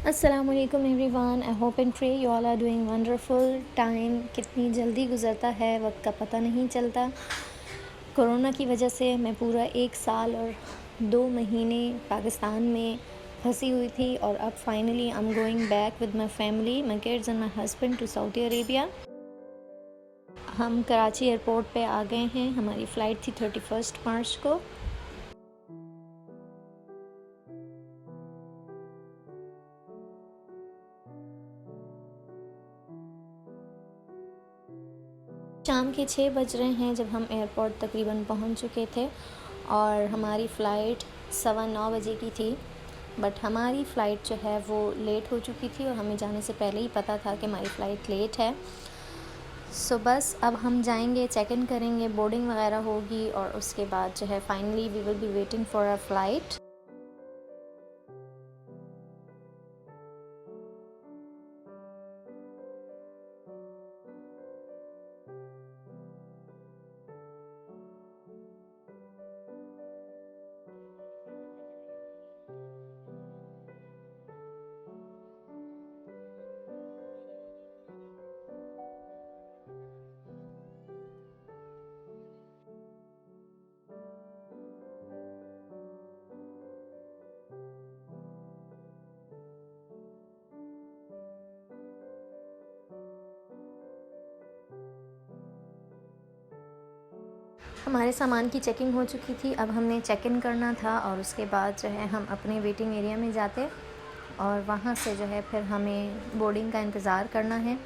अस्सलामुअलैकुम everyone, I hope and pray you all are doing wonderful. Time कितनी जल्दी गुज़रता है, वक्त का पता नहीं चलता। कोरोना की वजह से मैं पूरा 1 साल और 2 महीने पाकिस्तान में फंसी हुई थी और अब finally I am going back with my family, my kids and my husband to Saudi Arabia. हम कराची एयरपोर्ट पे आ गए हैं। हमारी फ़्लाइट थी 31 मार्च को। शाम के 6 बज रहे हैं जब हम एयरपोर्ट तकरीबन पहुंच चुके थे और हमारी फ़्लाइट 9:15 बजे की थी। बट हमारी फ़्लाइट जो है वो लेट हो चुकी थी और हमें जाने से पहले ही पता था कि हमारी फ़्लाइट लेट है। सो बस अब हम जाएंगे, चेक इन करेंगे, बोर्डिंग वगैरह होगी और उसके बाद जो है finally we will be waiting for our flight. हमारे सामान की चेकिंग हो चुकी थी, अब हमने चेक इन करना था और उसके बाद जो है हम अपने वेटिंग एरिया में जाते और वहाँ से जो है फिर हमें बोर्डिंग का इंतज़ार करना है।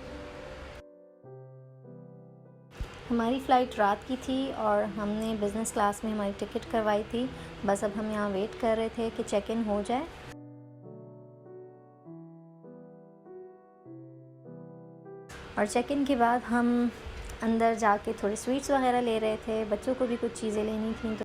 हमारी फ़्लाइट रात की थी और हमने बिज़नेस क्लास में हमारी टिकट करवाई थी। बस अब हम यहाँ वेट कर रहे थे कि चेक इन हो जाए। और चेक इन के बाद हम अंदर जाके थोड़े स्वीट्स वगैरह ले रहे थे, बच्चों को भी कुछ चीज़ें लेनी थी। तो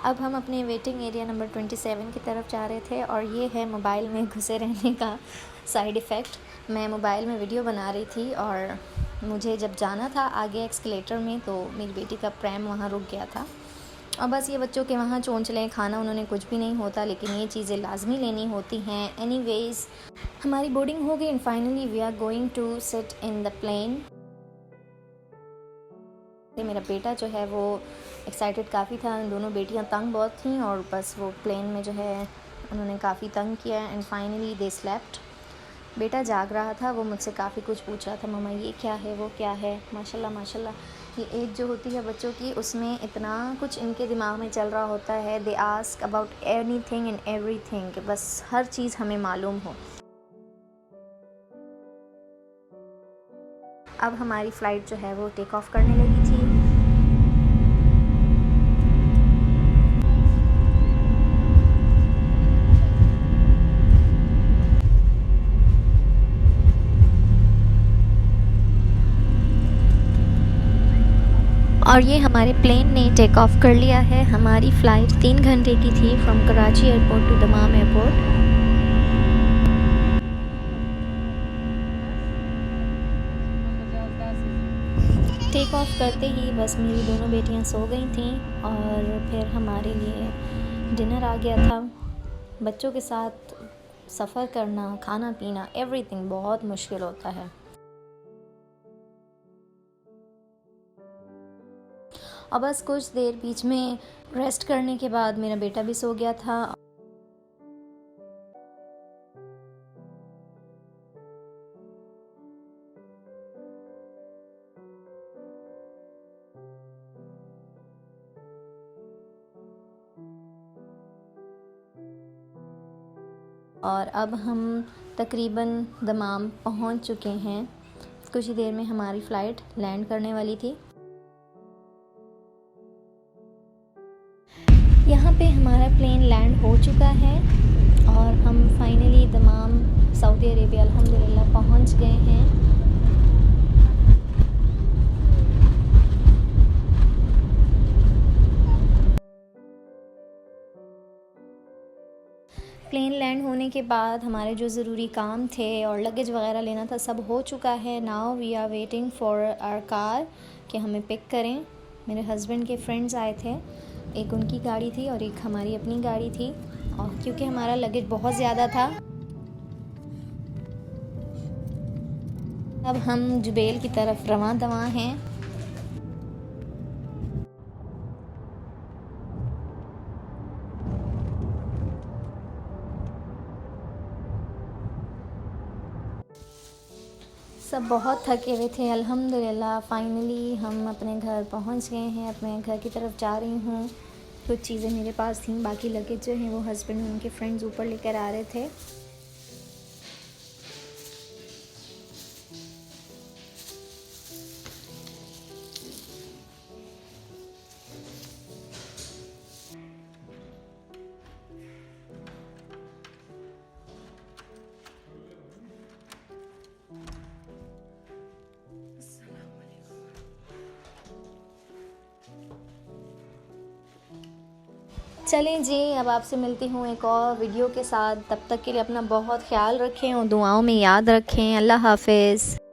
अब हम अपने वेटिंग एरिया नंबर 27 की तरफ जा रहे थे और ये है मोबाइल में घुसे रहने का साइड इफ़ेक्ट। मैं मोबाइल में वीडियो बना रही थी और मुझे जब जाना था आगे एक्सकलेटर में तो मेरी बेटी का प्रैम वहाँ रुक गया था। और बस ये बच्चों के वहाँ चोंचलें, खाना उन्होंने कुछ भी नहीं होता, लेकिन ये चीज़ें लाजमी लेनी होती हैं। एनीवेज़ हमारी बोर्डिंग हो गई and finally we are going to sit in the plane. मेरा बेटा जो है वो एक्साइटेड काफ़ी था, दोनों बेटियां तंग बहुत थीं और बस वो प्लेन में जो है उन्होंने काफ़ी तंग किया एंड फाइनली दे स्लेप्ट। बेटा जाग रहा था, वो मुझसे काफ़ी कुछ पूछ रहा था, मम्मा ये क्या है, वो क्या है। माशाल्लाह माशाल्लाह, ये एज जो होती है बच्चों की, उसमें इतना कुछ इनके दिमाग में चल रहा होता है। They ask about anything and everything, बस हर चीज़ हमें मालूम हो। अब हमारी फ़्लाइट जो है वो टेक ऑफ़ करने लगी थी। और ये हमारे प्लेन ने टेक ऑफ़ कर लिया है। हमारी फ़्लाइट 3 घंटे की थी from Karachi airport to Dammam airport. Take off करते ही बस मेरी दोनों बेटियां सो गई थीं और फिर हमारे लिए डिनर आ गया था। बच्चों के साथ सफ़र करना, खाना पीना, एवरीथिंग बहुत मुश्किल होता है। और बस कुछ देर बीच में रेस्ट करने के बाद मेरा बेटा भी सो गया था। और अब हम तकरीबन दमाम पहुंच चुके हैं। कुछ ही देर में हमारी फ़्लाइट लैंड करने वाली थी। यहाँ पे हमारा प्लेन लैंड हो चुका है और हम फाइनली दमाम सऊदी अरेबिया अल्हम्दुलिल्लाह पहुँच गए हैं। प्लेन लैंड होने के बाद हमारे जो ज़रूरी काम थे और लगेज वगैरह लेना था सब हो चुका है। Now we are waiting for our car कि हमें पिक करें। मेरे हस्बैंड के फ्रेंड्स आए थे, एक उनकी गाड़ी थी और एक हमारी अपनी गाड़ी थी क्योंकि हमारा लगेज बहुत ज़्यादा था। अब हम जुबैल की तरफ रवां दवां हैं। सब बहुत थके हुए थे। अल्हम्दुलिल्लाह फाइनली हम अपने घर पहुंच गए हैं। अपने घर की तरफ जा रही हूँ। कुछ चीज़ें मेरे पास थी, बाकी लगेज जो हैं वो हस्बैंड और उनके फ्रेंड्स ऊपर लेकर आ रहे थे। चलें जी, अब आपसे मिलती हूँ एक और वीडियो के साथ। तब तक के लिए अपना बहुत ख्याल रखें और दुआओं में याद रखें। अल्लाह हाफ़िज़।